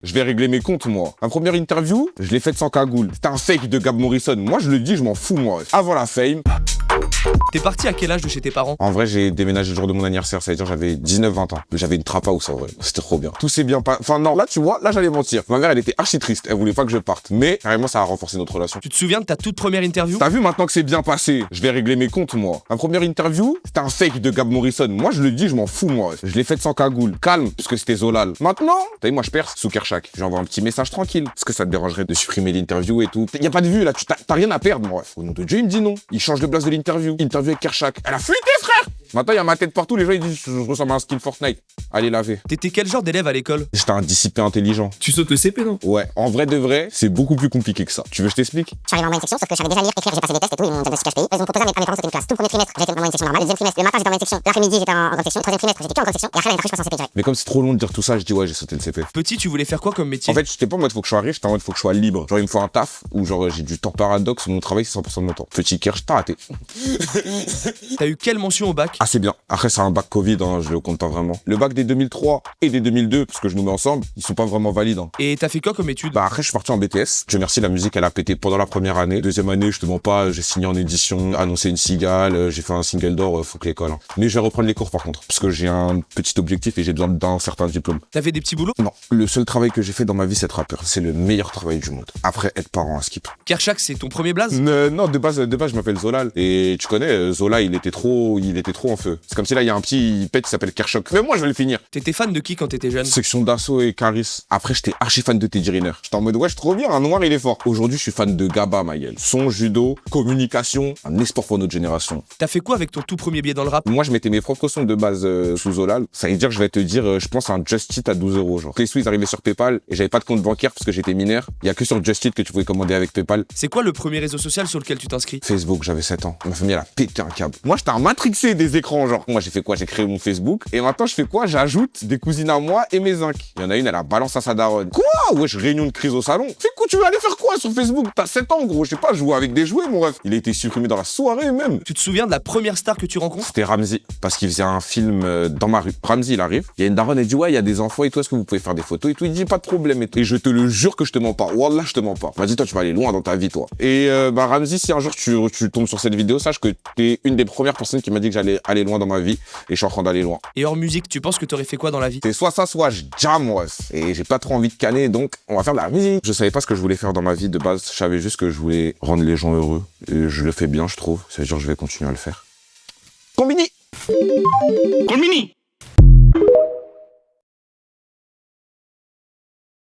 Je vais régler mes comptes, moi. Ma première interview, je l'ai faite sans cagoule. C'était un fake de Gab Morrison. Moi, je le dis, je m'en fous, moi. Avant la fame. T'es parti à quel âge de chez tes parents? En vrai, j'ai déménagé le jour de mon anniversaire. Ça veut dire j'avais 19-20 ans. J'avais une trappe house, en vrai. C'était trop bien. Tout s'est bien passé. Enfin, non, là, tu vois, là, j'allais mentir. Ma mère, elle était archi triste. Elle voulait pas que je parte. Mais, carrément, ça a renforcé notre relation. Tu te souviens de ta toute première interview? T'as vu maintenant que c'est bien passé? Je vais régler mes comptes, moi. Ma première interview, c'était un fake de Gab Morrison. Moi, je le dis, je m'en fous, moi. Je l'ai faite sans cagoule. Calme, puisque c'était Zolal. Maintenant, t'as vu, moi, je perce sous Kershak. J'envoie un petit message tranquille. Est-ce que ça te dérangerait de supprimer l'interview et tout? Y a pas de vue, là. T'as rien à perdre, moi. Au nom de Dieu, il me dit non. Il change de place de l'interview. Interview avec Kershak. Elle a fuité, frère! Maintenant, il y a ma tête partout. Les gens, ils disent, je ressemble à un skin Fortnite. Allez laver. T'étais quel genre d'élève à l'école? J'étais un dissipé intelligent. Tu sautes le CP, non? Ouais, en vrai de vrai, c'est beaucoup plus compliqué que ça. Tu veux que je t'explique? Je suis arrivé en moyenne section, sauf que je savais déjà lire, écrire, j'ai passé des tests et tout, ils m'ont diagnostiqué HPI. Ils ont proposé à mes parents, c'était une classe. Tout le premier trimestre, j'étais en moyenne section normale. Le deuxième trimestre, le matin, j'étais en moyenne section. L'après-midi, j'étais en grande section. Troisième trimestre, j'étais que en grande section. Et après, l'année d'après, je passe en CP direct. Mais comme c'est trop long de dire tout ça, je dis ouais, j'ai sauté le CP. Petit, tu voulais faire quoi comme métier? En fait, j'étais pas en mode faut que je sois riche, j'étais en mode faut que je sois libre. Genre, il me faut un taf où genre j'ai du temps paradoxe, mon travail c'est 100% de mon temps. Petit Kersh, t'as raté. T'as eu quelle mention au bac? Assez bien. Après, c'est un bac Covid, hein, je le compte pas vraiment. Le bac des 2003 et des 2002, parce que je nous mets ensemble, ils sont pas vraiment valides. Hein. Et t'as fait quoi comme étude? Bah après, je suis parti en BTS. Dieu merci, la musique, elle a pété pendant la première année. Deuxième année, je te mens pas, j'ai signé en édition, annoncé une cigale, j'ai fait un single d'or, faut que l'école. Hein. Mais je vais reprendre les cours par contre, parce que j'ai un petit objectif et j'ai besoin d'un certain diplôme. T'as fait des petits boulots? Non, le seul travail que j'ai fait dans ma vie, c'est être rappeur. C'est le meilleur travail du monde. Après, être parent à skip. Kershak, c'est ton premier blaze? Non, de base, je m'appelle Zolal. Et tu connais, Zola, il était trop en feu. C'est comme si là, il y a un petit pet qui s'appelle Kershak. Mais moi, je vais le finir. T'étais fan de qui quand t'étais jeune? Section d'assaut et Caris. Après, j'étais archi fan de Teddy Riner. J'étais en mode, ouais, je suis trop bien, un noir, il est fort. Aujourd'hui, je suis fan de Gaba, ma gueule. Son, judo, communication, un espoir pour notre génération. T'as fait quoi avec ton tout premier billet dans le rap? Moi, je mettais mes propres sons de base sous Zolal. Ça veut dire, je vais te dire, je pense à un Just Eat à 12 €, genre. Les sous, ils arrivaient sur PayPal et j'avais pas de compte bancaire parce que j'étais mineur. Il y a que sur Just Eat que tu pouvais commander avec PayPal. C'est quoi le premier réseau social sur lequel tu t'inscris? Facebook, j'avais 7 ans. Ma famille, elle a pété un câble. Moi, j'étais un matrixé des écrans, genre. Moi, j'ai fait quoi? J'ai créé mon Facebook. Et maintenant, je fais quoi? J'ajoute des cousines à moi et mes zincs. Il y en a une, elle a balance à sa daronne. Quoi? Wesh, réunion de crise au salon. Fais quoi? Tu veux aller faire quoi sur Facebook? T'as 7 ans, gros. Je sais pas, jouer avec des jouets, mon ref. Il a été supprimé dans la soirée, même. Tu te souviens de la première star que tu rencontres? C'était Ramzi, parce qu'il faisait un film dans ma rue. Ramzi, il arrive. Il y a une daronne, elle dit, ouais, il y a des enfants et tout, est-ce que vous pouvez faire des photos et tout? Il dit, pas de problème et tout. Et je te le jure que je te mens pas. Wallah, je te mens pas. Il m'a dit, toi, tu vas aller loin dans ta vie, toi. Et Ramzi, si un jour tu tombes sur cette vidéo, sache que t'es une des premières personnes qui m'a dit que j'allais aller loin dans ma vie. Et je suis en train d'aller loin. Et hors musique, tu penses que t'aurais fait quoi dans la vie? C'est soit ça, soit je jam, ouais. Et j'ai pas trop envie de canner, donc on va faire de la musique. Je savais pas ce que je voulais faire dans ma vie de base. Je savais juste que je voulais rendre les gens heureux. Et je le fais bien, je trouve. C'est-à-dire que je vais continuer à le faire. Combini! Combini!